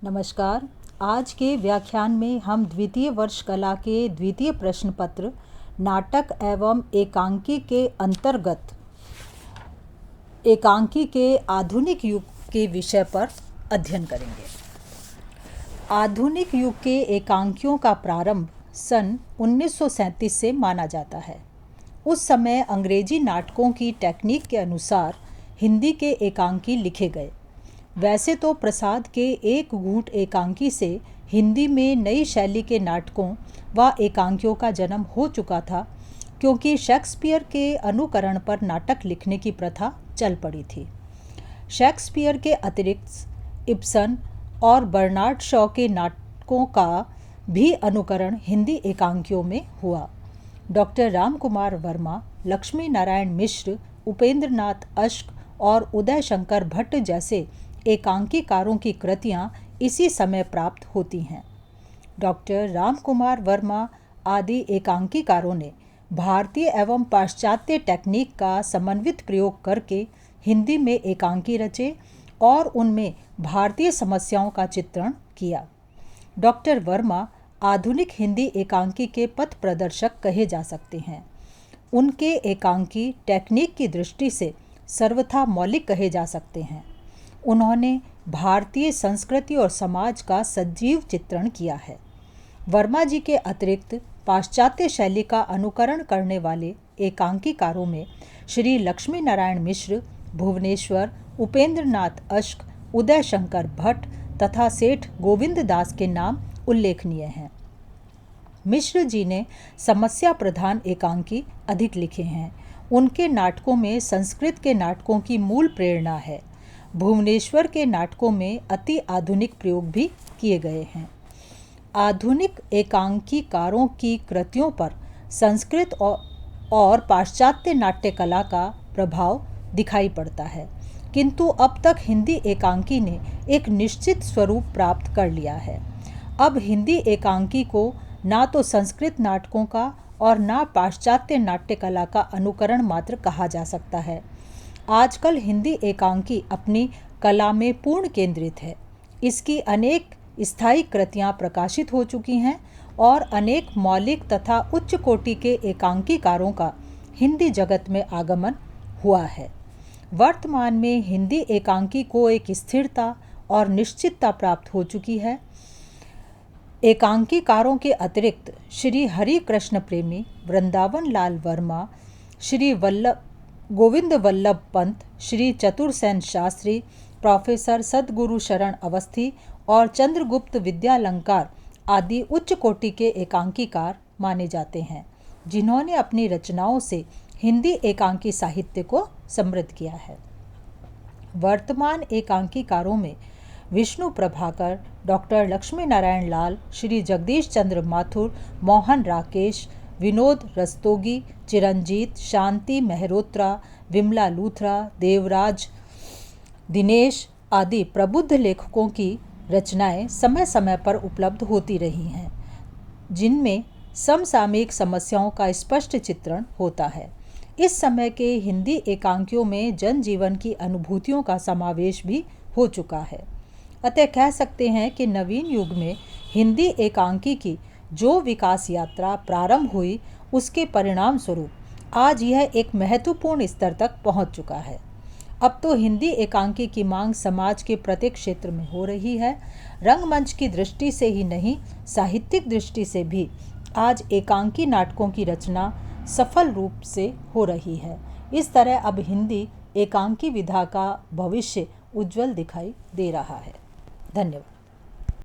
नमस्कार। आज के व्याख्यान में हम द्वितीय वर्ष कला के द्वितीय प्रश्न पत्र नाटक एवं एकांकी के अंतर्गत एकांकी के आधुनिक युग के विषय पर अध्ययन करेंगे। आधुनिक युग के एकांकियों का प्रारंभ सन 1937 से माना जाता है। उस समय अंग्रेजी नाटकों की टेक्निक के अनुसार हिंदी के एकांकी लिखे गए। वैसे तो प्रसाद के एक घूंट एकांकी से हिंदी में नई शैली के नाटकों व एकांकियों का जन्म हो चुका था, क्योंकि शेक्सपियर के अनुकरण पर नाटक लिखने की प्रथा चल पड़ी थी। शेक्सपियर के अतिरिक्त इब्सन और बर्नार्ड शॉ के नाटकों का भी अनुकरण हिंदी एकांकियों में हुआ। डॉक्टर रामकुमार वर्मा, लक्ष्मी नारायण मिश्र, उपेंद्र नाथ अश्क और उदय शंकर भट्ट जैसे एकांकीकारों की कृतियां इसी समय प्राप्त होती हैं। डॉक्टर रामकुमार वर्मा आदि एकांकीकारों ने भारतीय एवं पाश्चात्य टेक्निक का समन्वित प्रयोग करके हिंदी में एकांकी रचे और उनमें भारतीय समस्याओं का चित्रण किया। डॉक्टर वर्मा आधुनिक हिंदी एकांकी के पथ प्रदर्शक कहे जा सकते हैं। उनके एकांकी टेक्निक की दृष्टि से सर्वथा मौलिक कहे जा सकते हैं। उन्होंने भारतीय संस्कृति और समाज का सजीव चित्रण किया है। वर्मा जी के अतिरिक्त पाश्चात्य शैली का अनुकरण करने वाले एकांकीकारों में श्री लक्ष्मी नारायण मिश्र, भुवनेश्वर, उपेंद्र नाथ अश्क, उदय शंकर भट्ट तथा सेठ गोविंद दास के नाम उल्लेखनीय हैं। मिश्र जी ने समस्या प्रधान एकांकी अधिक लिखे हैं। उनके नाटकों में संस्कृत के नाटकों की मूल प्रेरणा है। भुवनेश्वर के नाटकों में अति आधुनिक प्रयोग भी किए गए हैं। आधुनिक एकांकीकारों की कृतियों पर संस्कृत और पाश्चात्य नाट्य कला का प्रभाव दिखाई पड़ता है, किंतु अब तक हिंदी एकांकी ने एक निश्चित स्वरूप प्राप्त कर लिया है। अब हिंदी एकांकी को ना तो संस्कृत नाटकों का और ना पाश्चात्य नाट्य कला का अनुकरण मात्र कहा जा सकता है। आजकल हिंदी एकांकी अपनी कला में पूर्ण केंद्रित है। इसकी अनेक स्थायी कृतियां प्रकाशित हो चुकी हैं और अनेक मौलिक तथा उच्च कोटि के एकांकीकारों का हिंदी जगत में आगमन हुआ है। वर्तमान में हिंदी एकांकी को एक स्थिरता और निश्चितता प्राप्त हो चुकी है। एकांकीकारों के अतिरिक्त श्री हरि कृष्ण प्रेमी, वृंदावन लाल वर्मा, श्री गोविंद वल्लभ पंत, श्री चतुरसेन शास्त्री, प्रोफेसर सदगुरु शरण अवस्थी और चंद्रगुप्त विद्यालंकार आदि उच्च कोटि के एकांकीकार माने जाते हैं, जिन्होंने अपनी रचनाओं से हिंदी एकांकी साहित्य को समृद्ध किया है। वर्तमान एकांकीकारों में विष्णु प्रभाकर, डॉक्टर लक्ष्मी नारायण लाल, श्री जगदीश चंद्र माथुर, मोहन राकेश, विनोद रस्तोगी, चिरंजीत, शांति मेहरोत्रा, विमला लूथरा, देवराज, दिनेश आदि प्रबुद्ध लेखकों की रचनाएं समय समय पर उपलब्ध होती रही हैं, जिनमें समसामयिक समस्याओं का स्पष्ट चित्रण होता है। इस समय के हिंदी एकांकियों में जनजीवन की अनुभूतियों का समावेश भी हो चुका है। अतः कह सकते हैं कि नवीन युग में हिंदी एकांकी की जो विकास यात्रा प्रारंभ हुई, उसके परिणाम स्वरूप आज यह एक महत्वपूर्ण स्तर तक पहुंच चुका है। अब तो हिंदी एकांकी की मांग समाज के प्रत्येक क्षेत्र में हो रही है। रंगमंच की दृष्टि से ही नहीं, साहित्यिक दृष्टि से भी आज एकांकी नाटकों की रचना सफल रूप से हो रही है। इस तरह अब हिंदी एकांकी विधा का भविष्य उज्जवल दिखाई दे रहा है। धन्यवाद।